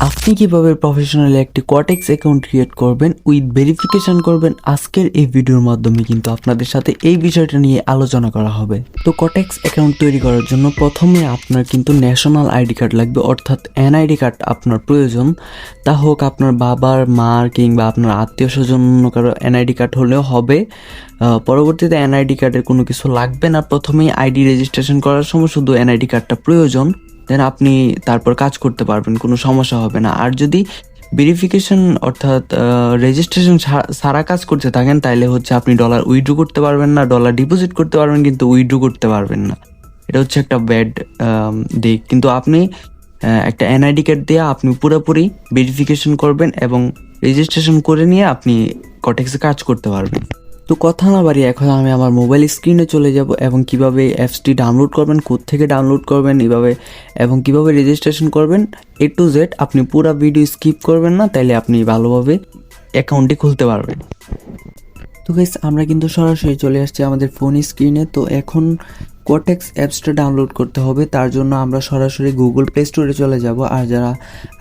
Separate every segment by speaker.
Speaker 1: আপনি কিভাবে প্রফেশনালি একটি কটেক্স অ্যাকাউন্ট ক্রিয়েট করবেন উইথ ভেরিফিকেশন করবেন আজকের এই ভিডিওর মাধ্যমে কিন্তু আপনাদের সাথে এই বিষয়টা নিয়ে আলোচনা করা হবে। তো কটেক্স অ্যাকাউন্ট তৈরি করার জন্য প্রথমে আপনার কিন্তু ন্যাশনাল আইডি কার্ড লাগবে, অর্থাৎ এনআইডি কার্ড আপনার প্রয়োজন। তা হোক আপনার বাবার, মার কিংবা আপনার আত্মীয় স্বজন কারো এনআইডি কার্ড হলেও হবে। পরবর্তীতে এনআইডি কার্ডের কোনো কিছু লাগবে না, প্রথমেই আইডি রেজিস্ট্রেশন করার সময় শুধু এনআইডি কার্ডটা প্রয়োজন। দেন আপনি তারপর কাজ করতে পারবেন, কোনো সমস্যা হবে না। আর যদি ভেরিফিকেশন অর্থাৎ রেজিস্ট্রেশন সারা কাজ করতে থাকেন তাহলে হচ্ছে আপনি ডলার উইথড্র করতে পারবেন না, ডলার ডিপোজিট করতে পারবেন কিন্তু উইথড্র করতে পারবেন না। এটা হচ্ছে একটা ব্যাড দিক। কিন্তু আপনি একটা এনআইডি কার্ড দিয়ে আপনি পুরোপুরি ভেরিফিকেশন করবেন এবং রেজিস্ট্রেশন করে নিয়ে আপনি কটেক্সে কাজ করতে পারবেন। তো কথা না বাড়িয়ে এখন আমি আমার মোবাইল স্ক্রিনে চলে যাব এবং কিভাবে অ্যাপসটি ডাউনলোড করবেন, থেকে ডাউনলোড করবেন এভাবে, এবং কিভাবে রেজিস্ট্রেশন করবেন A to Z। আপনি পুরো ভিডিও স্কিপ করবেন না, তাইলে আপনি ভালোভাবে অ্যাকাউন্টটি খুলতে পারবেন। তো গাইস আমরা কিন্তু সরাসরি চলে আসছি আমাদের ফোন স্ক্রিনে। তো এখন কটেক্স অ্যাপসটা ডাউনলোড করতে হবে, তার জন্য আমরা সরাসরি গুগল প্লে স্টোরে চলে যাব। আর যারা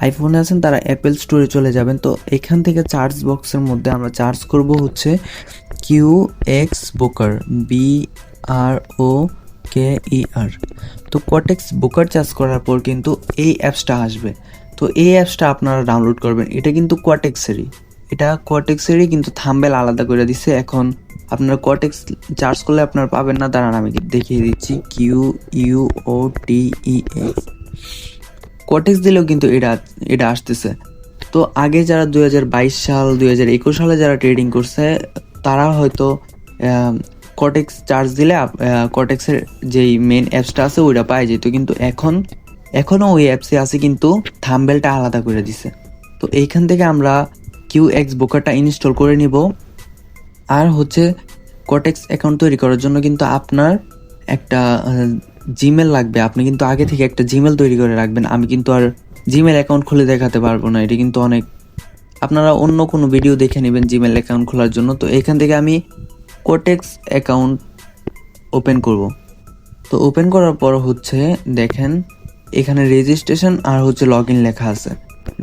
Speaker 1: আইফোনে আছেন তারা অ্যাপেল স্টোরে চলে যাবেন। তো এখান থেকে সার্চ বক্সের মধ্যে আমরা সার্চ করব হচ্ছে QX বুকার, BROKER। তো কটেক্স বুকার সার্চ করার পর কিন্তু এই অ্যাপসটা আসবে। তো এই অ্যাপসটা আপনারা ডাউনলোড করবেন। এটা কিন্তু কোয়াটেক্সেরই কিন্তু থাম্বনেল আলাদা করে দিছে। এখন আপনার কোয়াটেক্স সার্চ করলে আপনারা পাবেন না, দাঁড়ান আমি দেখিয়ে দিচ্ছি। QUOTEX কোয়াটেক্স দিলেও কিন্তু এটা আসতেছে। তো আগে যারা 2022 সাল 2021 সালে যারা ট্রেডিং করছে তারা হয়তো কটেক্স চার্জ দিলে কটেক্সের যেই মেন অ্যাপসটা আছে ওইটা পাই যেত, কিন্তু এখনও ওই অ্যাপসে আছে কিন্তু থাম্বনেলটা আলাদা করে দিছে। তো এইখান থেকে আমরা QX বুকারটা ইনস্টল করে নিব। আর হচ্ছে কটেক্স অ্যাকাউন্ট তৈরি করার জন্য কিন্তু আপনার একটা জিমেল লাগবে। আপনি কিন্তু আগে থেকে একটা জিমেল তৈরি করে রাখবেন। আমি কিন্তু আর জিমেল অ্যাকাউন্ট খুলে দেখাতে পারবো না, এটা কিন্তু অনেক, আপনারা অন্য কোনো ভিডিও দেখে নেবেন জিমেল অ্যাকাউন্ট খোলার জন্য। তো এখান থেকে আমি কটেক্স অ্যাকাউন্ট ওপেন করব। তো ওপেন করার পর হচ্ছে দেখেন এখানে রেজিস্ট্রেশন আর হচ্ছে লগ ইন লেখা আছে।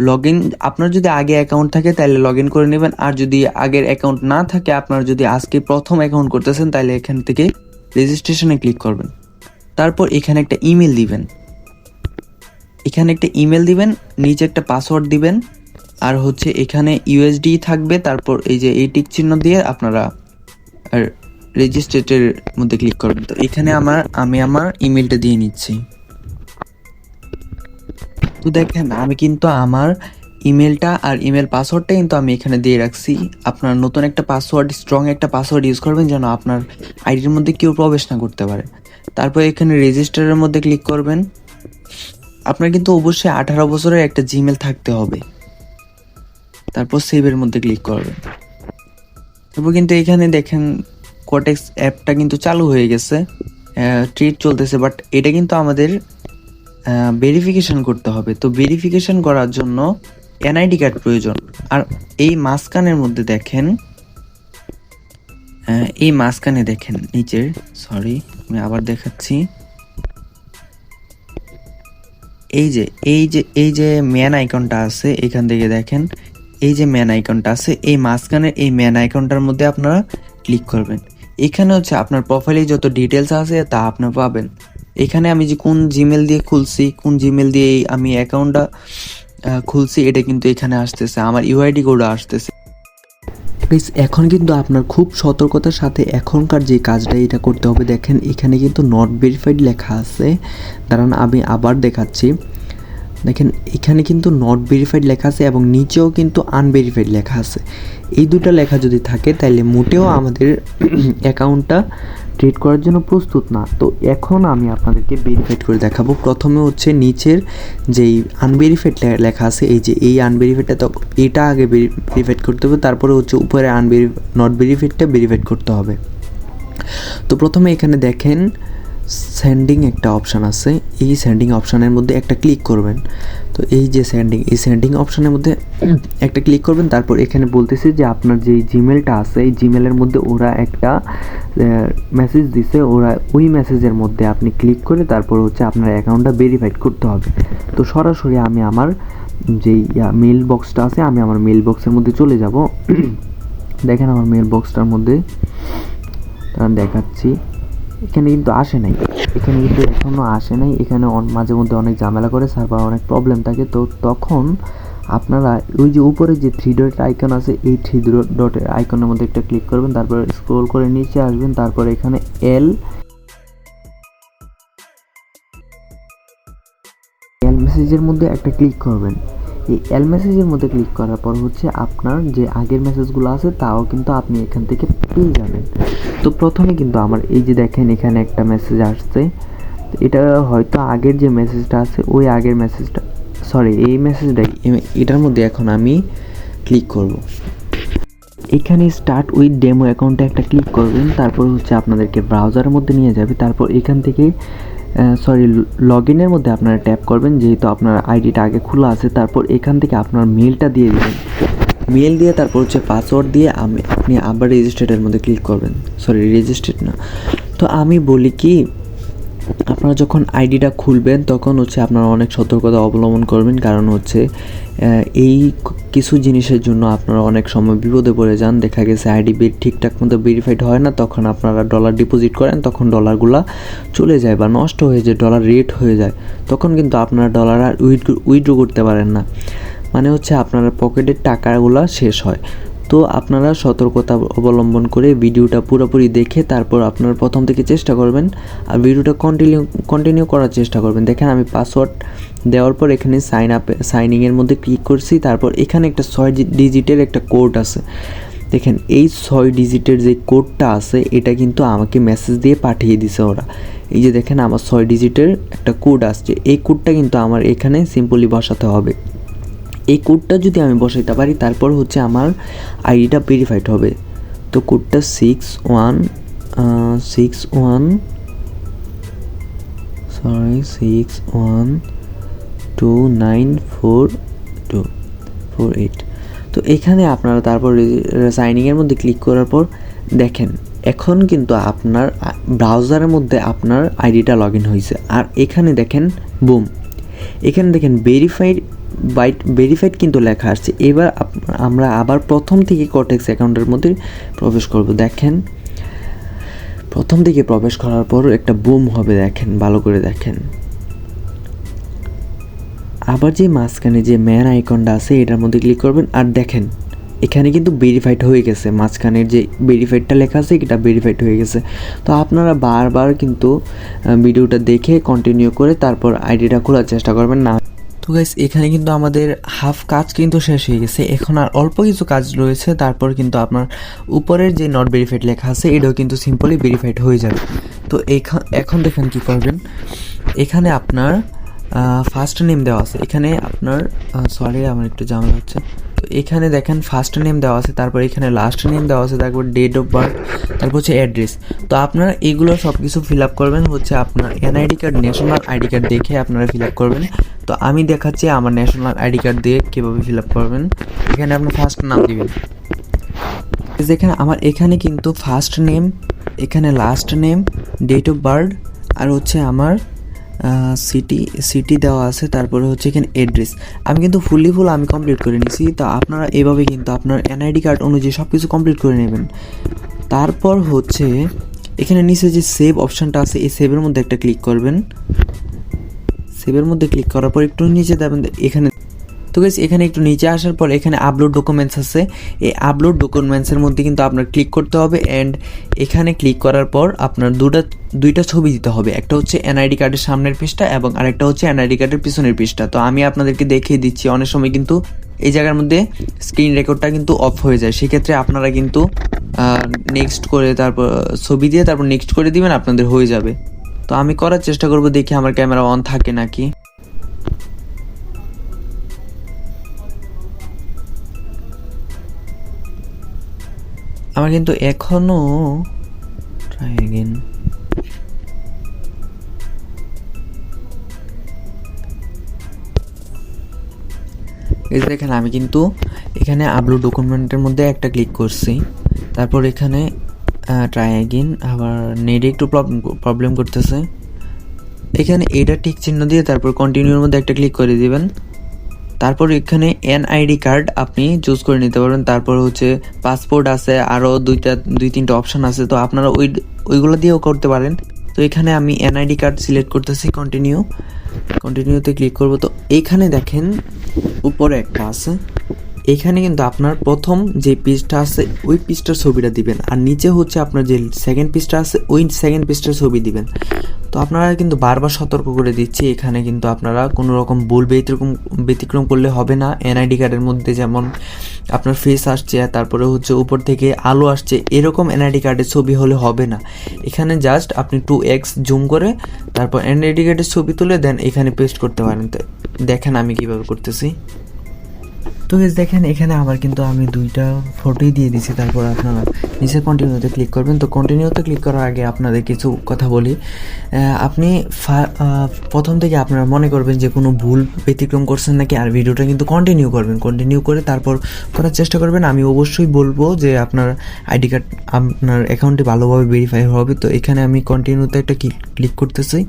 Speaker 1: লগ ইন আপনার যদি আগে অ্যাকাউন্ট থাকে তাহলে লগ ইন করে নেবেন, আর যদি আগের অ্যাকাউন্ট না থাকে, আপনার যদি আজকে প্রথম অ্যাকাউন্ট করতেছেন তাহলে এখান থেকে রেজিস্ট্রেশনে ক্লিক করবেন। তারপর এখানে একটা ইমেল দিবেন, নিচে একটা পাসওয়ার্ড দিবেন, আর হচ্ছে এখানে USD থাকবে। তারপর এই যে এই টিক চিহ্ন দিয়ে আপনারা আর রেজিস্ট্রেটের মধ্যে ক্লিক করবেন। তো এখানে আমি আমার ইমেলটা দিয়ে নিচ্ছি। তো দেখেন আমি কিন্তু আমার ইমেলটা আর ইমেল পাসওয়ার্ডটা কিন্তু আমি এখানে দিয়ে রাখছি। আপনার নতুন একটা পাসওয়ার্ড, স্ট্রং একটা পাসওয়ার্ড ইউজ করবেন যেন আপনার আইডির মধ্যে কেউ প্রবেশ না করতে পারে। তারপর এখানে রেজিস্টারের মধ্যে ক্লিক করবেন। আপনার কিন্তু অবশ্যই 18 বছরের একটা জিমেল থাকতে হবে। তারপর সেভের মধ্যে ক্লিক করবেন। তারপর কিন্তু এখানে দেখেন কটেক্স অ্যাপটা কিন্তু চালু হয়ে গেছে, ট্রিট চলতেছে, বাট এটা কিন্তু আমাদের ভেরিফিকেশন করতে হবে। তো ভেরিফিকেশন করার জন্য এনআইডি কার্ড প্রয়োজন। আর এই মাঝখানের মধ্যে দেখেন, নিচের, সরি আমি আবার দেখাচ্ছি, এই যে ম্যান আইকনটা আছে, এখান থেকে দেখেন এই যে ম্যান আইকনটা আছে, এই মাঝখানের এই ম্যান আইকনটার মধ্যে আপনারা ক্লিক করবেন। এখানে হচ্ছে আপনার প্রোফাইলে যত ডিটেলস আছে তা আপনারা পাবেন। এখানে আমি যে কোন জিমেল দিয়ে খুলছি, কোন জিমেল দিয়ে আমি অ্যাকাউন্টটা খুলছি, এটা কিন্তু এখানে আসতেছে, আমার UID কোড আসতেছে। প্লিজ এখন কিন্তু আপনার খুব সতর্কতার সাথে এখনকার যে কাজটা এটা করতে হবে। দেখেন এখানে কিন্তু নট ভেরিফাইড লেখা আছে, দাঁড়ান আমি আবার দেখাচ্ছি। দেখেন এখানে কিন্তু নট ভেরিফাইড লেখা আছে এবং নিচেও কিন্তু আনভেরিফাইড লেখা আছে। এই দুটো লেখা যদি থাকে তাহলে মোটেও আমাদের অ্যাকাউন্টটা ট্রেড করার জন্য প্রস্তুত না। তো এখন আমি আপনাদেরকে ভেরিফাইড করে দেখাবো। প্রথমে হচ্ছে নিচের যেই আনভেরিফাইড লেখা আছে, এই আনভেরিফাইডটা, তো এটা আগে ভেরিফাইড করতে হবে, তারপরে হচ্ছে উপরে নট ভেরিফাইডটা ভেরিফাইড করতে হবে। তো প্রথমে এখানে দেখেন সেন্ডিং একটা অপশান আছে, এই সেন্ডিং অপশানের মধ্যে একটা ক্লিক করবেন। তো এই যে সেন্ডিং অপশানের মধ্যে একটা ক্লিক করবেন। তারপর এখানে বলতেছে যে আপনার যে জিমেলটা আছে এই জিমেলের মধ্যে ওরা একটা মেসেজ দিছে, ওই মেসেজের মধ্যে আপনি ক্লিক করে তারপর হচ্ছে আপনার অ্যাকাউন্টটা ভেরিফাইড করতে হবে। তো সরাসরি আমি আমার যেই মেল বক্সটা আছে, আমি আমার মেল বক্সের মধ্যে চলে যাব। দেখেন আমার মেল বক্সটার মধ্যে দেখাচ্ছি, এখানে কিন্তু আসে নাই, এখানে কিন্তু এখনও আসে নাই। এখানে মাঝে মধ্যে অনেক ঝামেলা করে, সার্ভার অনেক প্রবলেম থাকে। তো তখন আপনারা ওই যে উপরে যে 3 ডট আইকন আছে, এই 3 ডটের আইকনের মধ্যে একটা ক্লিক করবেন, তারপর স্ক্রল করে নিচে আসবেন, তারপর এখানে এল মেসেজের মধ্যে একটা ক্লিক করবেন। এই এল মেসেজের মধ্যে ক্লিক করার পর হচ্ছে আপনার যে আগের মেসেজগুলো আছে তাও কিন্তু আপনি এখান থেকে পেয়ে যাবেন। তো প্রথমে কিন্তু আমার এই যে দেখেন এখানে একটা মেসেজ আসছে, এটা হয়তো আগের যে মেসেজটা আছে ওই আগের মেসেজটা, সরি এই মেসেজটাই, এটার মধ্যে এখন আমি ক্লিক করব। এখানে স্টার্ট উইথ ডেমো অ্যাকাউন্টে একটা ক্লিক করবেন, তারপর হচ্ছে আপনাদেরকে ব্রাউজারের মধ্যে নিয়ে যাবে। তারপর এখান থেকে লগ ইনের মধ্যে আপনারা ট্যাপ করবেন, যেহেতু আপনার আইডিটা আগে খোলা আছে। তারপর এখান থেকে আপনার মেলটা দিয়ে দেবেন, মেল দিয়ে তারপর হচ্ছে পাসওয়ার্ড দিয়ে আপনি আবার রেজিস্ট্রেটের মধ্যে ক্লিক করবেন, সরি রেজিস্ট্রেট না। তো আমি বলি কি, আপনারা যখন আইডিটা খুলবেন তখন হচ্ছে আপনারা অনেক সতর্কতা অবলম্বন করবেন, কারণ হচ্ছে এই কিছু জিনিসের জন্য আপনারা অনেক সময় বিপদে পড়ে যান। দেখা গেছে আইডি ঠিকঠাক মতো ভেরিফাইড হয় না, তখন আপনারা ডলার ডিপোজিট করেন, তখন ডলারগুলো চলে যায় বা নষ্ট হয়ে যায়, ডলার রেট হয়ে যায়, তখন কিন্তু আপনারা ডলার আর উইথড্র করতে পারেন না, মানে হচ্ছে আপনার পকেটের টাকাগুলো শেষ হয়। তো আপনারা সতর্কতা অবলম্বন করে ভিডিওটা পুরোপুরি দেখে তারপর আপনারা প্রথম থেকে চেষ্টা করবেন, আর ভিডিওটা কন্টিনিউ করার চেষ্টা করবেন। দেখেন আমি পাসওয়ার্ড দেওয়ার পর এখানে সাইনিংয়ের মধ্যে ক্লিক করছি, তারপর এখানে একটা 6 ডিজিটের একটা কোড আছে। দেখেন এই 6 ডিজিটের যে কোডটা আছে এটা কিন্তু আমাকে মেসেজ দিয়ে পাঠিয়ে দিছে ওরা। এই যে দেখেন আমার 6 ডিজিটের একটা কোড আসছে, এই কোডটা কিন্তু আমার এখানে সিম্পলি বসাতে হবে। এই কোডটা যদি আমি বসাইতে পারি তারপর হচ্ছে আমার আইডিটা ভেরিফাইড হবে। তো কোডটা 61294248। তো এখানে আপনারা তারপর সাইনিংয়ের মধ্যে ক্লিক করার পর দেখেন এখন কিন্তু আপনার ব্রাউজারের মধ্যে আপনার আইডিটা লগ ইন হয়েছে। আর এখানে দেখেন বুম, এখানে দেখেন ভেরিফাইড কিন্তু লেখা আসছে। এবার আমরা আবার প্রথম থেকে কর্টেক্স অ্যাকাউন্টের মধ্যে প্রবেশ করব। দেখেন প্রথম থেকে প্রবেশ করার পর একটা বুম হবে, দেখেন ভালো করে দেখেন। আবার যে মাঝখানে যে ম্যান আইকনটা আছে এটার মধ্যে ক্লিক করবেন, আর দেখেন এখানে কিন্তু ভেরিফাইড হয়ে গেছে, মাঝখানের যে ভেরিফাইডটা লেখা আছে এটা ভেরিফাইড হয়ে গেছে। তো আপনারা বারবার কিন্তু ভিডিওটা দেখে কন্টিনিউ করে তারপর আইডিটা খোলার চেষ্টা করবেন না। তো গাইস এখানে কিন্তু আমাদের হাফ কাজ কিন্তু শেষ হয়ে গেছে, এখন আর অল্প কিছু কাজ রয়েছে। তারপর কিন্তু আপনার উপরের যে নট ভেরিফাইড লেখা আছে এটাও কিন্তু সিম্পলি ভেরিফাইড হয়ে যাবে। তো এখন দেখেন কি করবেন, এখানে আপনার ফার্স্ট নেম দেওয়া আছে, এখানে আপনার সরি আমার একটু ঝামেলা হচ্ছে। তো এখানে দেখেন ফার্স্ট নেম দেওয়া আছে, তারপর এখানে লাস্ট নেম দেওয়া আছে, তারপর ডেট অফ বার্থ, তারপর হচ্ছে অ্যাড্রেস। তো আপনারা এগুলো সব কিছু ফিল আপ করবেন হচ্ছে আপনার NID card, national ID card দেখে আপনারা ফিল আপ করবেন। তো আমি দেখাচ্ছি আমার ন্যাশনাল আইডি কার্ড দিয়ে কীভাবে ফিল আপ করবেন। এখানে আপনার ফার্স্ট নাম দিবেন, যেখানে আমার এখানে কিন্তু ফার্স্ট নেম, এখানে last name, date of birth, আর হচ্ছে আমার সিটি দেওয়া আছে, তারপরে হচ্ছে এখানে অ্যাড্রেস। আমি কিন্তু ফুল আমি কমপ্লিট করে নিয়েছি। তো আপনারা এইভাবে কিন্তু আপনার এনআইডি কার্ড অনুযায়ী সব কিছু কমপ্লিট করে নেবেন। তারপর হচ্ছে এখানে নিচে যে সেভ অপশানটা আছে এই সেভের মধ্যে একটা ক্লিক করবেন। সেভের মধ্যে ক্লিক করার পর একটু নিচে যাবেন, এখানে তো গাইস এখানে একটু নিচে আসার পর এখানে আপলোড ডকুমেন্টস আছে, এই আপলোড ডকুমেন্টসের মধ্যে কিন্তু আপনার ক্লিক করতে হবে। অ্যান্ড এখানে ক্লিক করার পর আপনার দুইটা ছবি দিতে হবে, একটা হচ্ছে এনআইডি কার্ডের সামনের পৃষ্ঠা এবং আরেকটা হচ্ছে এনআইডি কার্ডের পিছনের পৃষ্ঠা। তো আমি আপনাদেরকে দেখিয়ে দিচ্ছি, অনেক সময় কিন্তু এই জায়গার মধ্যে স্ক্রিন রেকর্ডটা কিন্তু অফ হয়ে যায়, সেক্ষেত্রে আপনারা কিন্তু নেক্সট করে তারপর ছবি দিয়ে তারপর নেক্সট করে দিবেন, আপনাদের হয়ে যাবে। তো আমি করার চেষ্টা করব, দেখি আমার ক্যামেরা অন থাকে নাকি। আমার কিন্তু এখনো ট্রাই अगेन। এই দেখেন আমি কিন্তু এখানে আপলোড ডকুমেন্টের মধ্যে একটা ক্লিক করছি, তারপর এখানে ট্রাই अगेन। আবার নেটে একটু প্রবলেম করতেছে, এখানে এটা টিক চিহ্ন দিয়ে তারপর কন্টিনিউর মধ্যে একটা ক্লিক করে দিবেন। তারপর এখানে এনআইডি কার্ড আপনি চুজ করে নিতে পারবেন। তারপর হচ্ছে পাসপোর্ট আছে, আরও দুই তিনটা অপশান আছে, তো আপনারা ওইগুলো দিয়েও করতে পারেন। তো এখানে আমি এনআইডি কার্ড সিলেক্ট করতেছি, কন্টিনিউতে ক্লিক করব। তো এইখানে দেখেন উপরে একটা আছে, এখানে কিন্তু আপনার প্রথম যে পেজটা আছে ওই পেজটার ছবিটা দিবেন, আর নিচে হচ্ছে আপনার যে সেকেন্ড পেজটা আছে ওই সেকেন্ড পেজটার ছবি দিবেন। তো আপনারা কিন্তু বারবার সতর্ক করে দিচ্ছি, এখানে কিন্তু আপনারা কোনো রকম ভুল ব্যতিক্রম করলে হবে না। এনআইডি কার্ডের মধ্যে যেমন আপনার ফেস আসছে, তারপরে হচ্ছে উপর থেকে আলো আসছে, এরকম এনআইডি কার্ডের ছবি হলে হবে না। এখানে জাস্ট আপনি 2x জুম করে তারপর এনআইডি কার্ডের ছবি তুলে দেন এখানে পেস্ট করতে পারেন। তো দেখেন আমি কিভাবে করতেছি। তো দেখেন এখানে আবার কিন্তু আমি দুইটা ফটোই দিয়ে দিছি। তারপর আপনারা নিচে কন্টিনিউতে ক্লিক করবেন। তো কন্টিনিউতে ক্লিক করার আগে আপনাদের কিছু কথা বলি। আপনি প্রথম থেকে আপনারা মনে করবেন যে কোনো ভুল ব্যতিক্রম করছেন নাকি, আর ভিডিওটা কিন্তু কন্টিনিউ করে তারপর করার চেষ্টা করবেন। আমি অবশ্যই বলবো যে আপনার আইডি কার্ড আপনার অ্যাকাউন্টে ভালোভাবে ভেরিফাই হবে। তো এখানে আমি কন্টিনিউতে একটা ক্লিক করতেছি।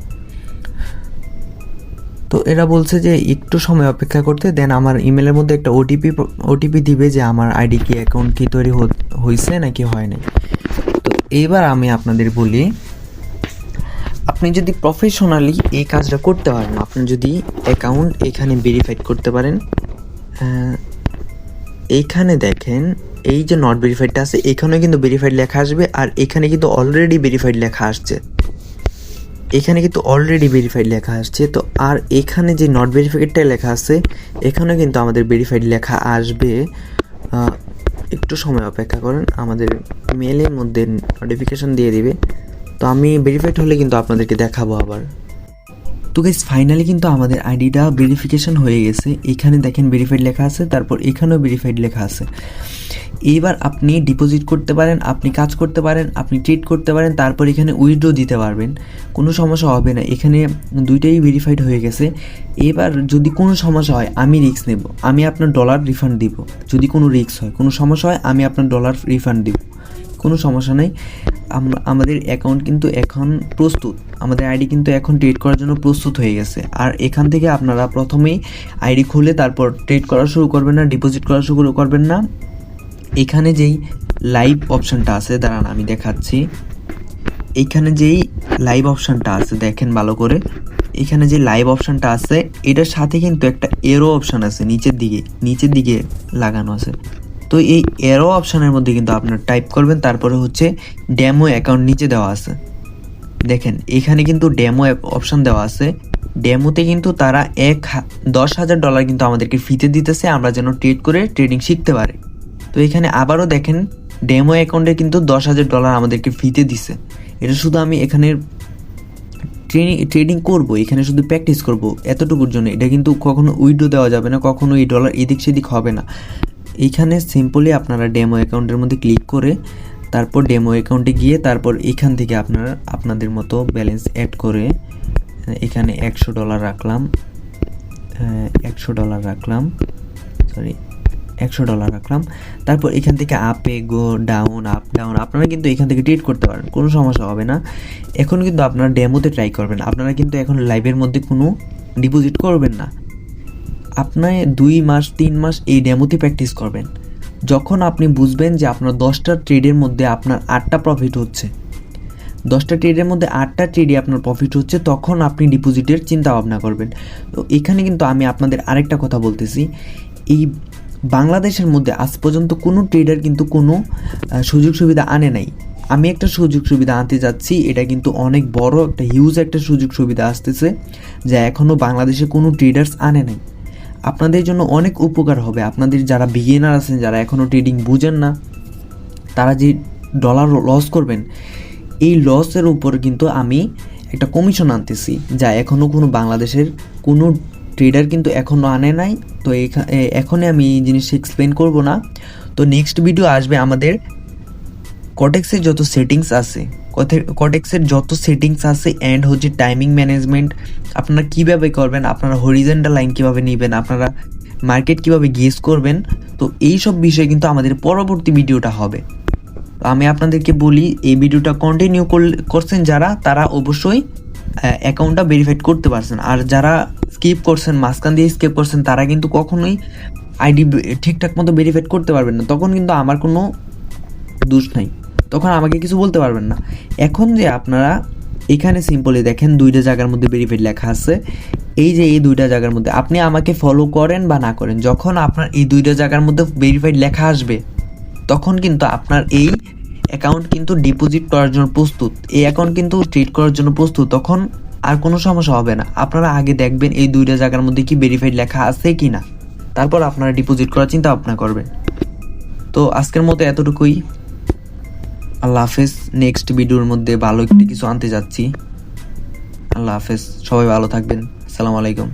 Speaker 1: তো এরা বলছে যে একটু সময় অপেক্ষা করতে, দেন আমার ইমেলের মধ্যে একটা ওটিপি দিবে যে আমার আইডি কি অ্যাকাউন্ট কি তৈরি হয়েছে নাকি হয় নাই। তো এইবার আমি আপনাদের বলি, আপনি যদি প্রফেশনালি এই কাজটা করতে পারেন, আপনি যদি অ্যাকাউন্ট এখানে ভেরিফাইড করতে পারেন, এইখানে দেখেন এই যে নট ভেরিফাইডটা আছে, এখানেও কিন্তু ভেরিফাইড লেখা আসবে, আর এখানে কিন্তু অলরেডি ভেরিফাইড লেখা আসছে, লেখা আসছে। তো আর এখানে যে নট ভেরিফাইডটা লেখা আছে এখানেও কিন্তু আমাদের ভেরিফাইড লেখা আসবে। একটু সময় অপেক্ষা করেন, আমাদের মেলের মধ্যে নোটিফিকেশন দিয়ে দিবে। তো আমি ভেরিফাইড হলে কিন্তু আপনাদেরকে দেখাবো আবার। তো গাইস ফাইনালি কিন্তু আমাদের আইডিটা ভেরিফিকেশন হয়ে গেছে। এখানে দেখেন ভেরিফাইড লেখা আছে, তারপর এখানেও ভেরিফাইড লেখা আছে। এইবার আপনি ডিপোজিট করতে পারেন, আপনি কাজ করতে পারেন, আপনি ট্রেড করতে পারেন, তারপর এখানে উইথড্র দিতে পারবেন, কোনো সমস্যা হবে না। এখানে দুইটাই ভেরিফাইড হয়ে গেছে। এবার যদি কোনো সমস্যা হয় আমি রিস্ক নেব, আমি আপনার ডলার রিফান্ড দিব। যদি কোনো রিস্ক হয়, কোনো সমস্যা হয়, আমি আপনার ডলার রিফান্ড দিব, কোনো সমস্যা নেই। আমাদের অ্যাকাউন্ট কিন্তু এখন প্রস্তুত, আমাদের আইডি কিন্তু এখন ট্রেড করার জন্য প্রস্তুত হয়ে গেছে। আর এখান থেকে আপনারা প্রথমেই আইডি খুলে তারপর ট্রেড করা শুরু করবেন না, ডিপোজিট করা শুরু করবেন না। এখানে যেই লাইভ অপশানটা আছে, দাঁড়ান আমি দেখাচ্ছি। এইখানে যেই লাইভ অপশানটা আছে দেখেন ভালো করে, এখানে যে লাইভ অপশানটা আছে এটার সাথে কিন্তু একটা এরো অপশান আছে নিচের দিকে লাগানো আছে। তো এই এরো অপশানের মধ্যে কিন্তু আপনার টাইপ করবেন, তারপরে হচ্ছে ডেমো অ্যাকাউন্ট নিচে দেওয়া আছে। দেখেন এখানে কিন্তু ডেমো অপশান দেওয়া আছে। ডেমোতে কিন্তু তারা $10,000 কিন্তু আমাদেরকে ফিতে দিতেছে, আমরা যেন ট্রেড করে ট্রেডিং শিখতে পারি। তো এখানে আবারও দেখেন ডেমো অ্যাকাউন্টে কিন্তু $10,000 আমাদেরকে ফিতে দিছে। এটা শুধু আমি এখানে ট্রেডিং করব, এখানে শুধু প্র্যাকটিস করব এতটুকুর জন্য। এটা কিন্তু কখনো উইথড্র দেওয়া যাবে না, কখনো এই ডলার এদিক সেদিক হবে না। এইখানে সিম্পলি আপনারা ডেমো অ্যাকাউন্টের মধ্যে ক্লিক করে তারপর ডেমো অ্যাকাউন্টে গিয়ে তারপর এখান থেকে আপনারা আপনাদের মতো ব্যালেন্স অ্যাড করে এখানে $100 রাখলাম, $100 রাখলাম। তারপর এখান থেকে আপে গো ডাউন আপ ডাউন আপনারা কিন্তু এখান থেকে ট্রেড করতে পারেন, কোনো সমস্যা হবে না। এখন কিন্তু আপনারা ডেমোতে ট্রাই করবেন, আপনারা কিন্তু এখন লাইভের মধ্যে কোনো ডিপোজিট করবেন না। আপনার 2 মাস 3 মাস এই ডেমোতে প্র্যাকটিস করবেন। যখন আপনি বুঝবেন যে আপনার 10টা ট্রেডের মধ্যে আপনার 8টা প্রফিট হচ্ছে, 10টা ট্রেডের মধ্যে 8টা ট্রেডে আপনার প্রফিট হচ্ছে, তখন আপনি ডিপোজিটের চিন্তা ভাবনা করবেন। তো এখানে কিন্তু আমি আপনাদের আরেকটা কথা বলতেছি, এই বাংলাদেশের মধ্যে আজ পর্যন্ত কোনো ট্রেডার কিন্তু কোনো সুযোগ সুবিধা আনে নাই। আমি একটা সুযোগ সুবিধা আনতে যাচ্ছি, এটা কিন্তু অনেক বড় একটা হিউজ একটা সুযোগ সুবিধা আসতেছে, যা এখনও বাংলাদেশে কোনো ট্রেডার্স আনে নাই। আপনাদের জন্য অনেক উপকার হবে। আপনাদের যারা বিগিনার আছেন, যারা এখনও ট্রেডিং বুঝেন না, তারা যে ডলার লস করবেন, এই লসের উপর কিন্তু আমি একটা কমিশন আনতেছি, যা এখনও কোনো বাংলাদেশের কোনো ট্রেডার কিন্তু এখনও আনে নাই। তো এখনই আমি এই জিনিসটা এক্সপ্লেন করব না। তো নেক্সট ভিডিও আসবে আমাদের কটেক্সের যত সেটিংস আছে অ্যান্ড হচ্ছে টাইমিং ম্যানেজমেন্ট আপনারা কীভাবে করবেন, আপনারা হরিজন্টাল লাইন কীভাবে নেবেন, আপনারা মার্কেট কীভাবে গেস করবেন। তো এই সব বিষয়ে কিন্তু আমাদের পরবর্তী ভিডিওটা হবে। তো আমি আপনাদেরকে বলি, এই ভিডিওটা কন্টিনিউ করছেন যারা, তারা অবশ্যই অ্যাকাউন্টটা ভেরিফাইড করতে পারছেন। আর যারা
Speaker 2: স্কিপ করছেন, মাঝখান দিয়ে স্কিপ করছেন, তারা কিন্তু কখনোই আইডি ঠিকঠাক মতো ভেরিফাইড করতে পারবেন না। তখন কিন্তু আমার কোনো দোষ নাই, তখন আমাকে কিছু বলতে পারবেন না। এখন যে আপনারা এখানে সিম্পলি দেখেন 2টা জায়গার মধ্যে ভেরিফাইড লেখা আছে, এই যে এই 2টা জায়গার মধ্যে আপনি আমাকে ফলো করেন বা না করেন, যখন আপনার এই 2টা জায়গার মধ্যে ভেরিফাইড লেখা আসবে তখন কিন্তু আপনার এই অ্যাকাউন্ট কিন্তু ডিপোজিট করার জন্য প্রস্তুত, এই অ্যাকাউন্ট কিন্তু ট্রিট করার জন্য প্রস্তুত। তখন আর কোনো সমস্যা হবে না। আপনারা আগে দেখবেন এই 2টা জায়গার মধ্যে কি ভেরিফাইড লেখা আছে কি না, তারপর আপনারা ডিপোজিট করার চিন্তা ভাবনা করবেন। তো আজকের মতো এতটুকুই। আল্লাহ হাফেজ। নেক্সট ভিডিওর মধ্যে ভালো একটি কিছু আনতে যাচ্ছি। আল্লাহ হাফেজ, সবাই ভালো থাকবেন। আসসালামু আলাইকুম।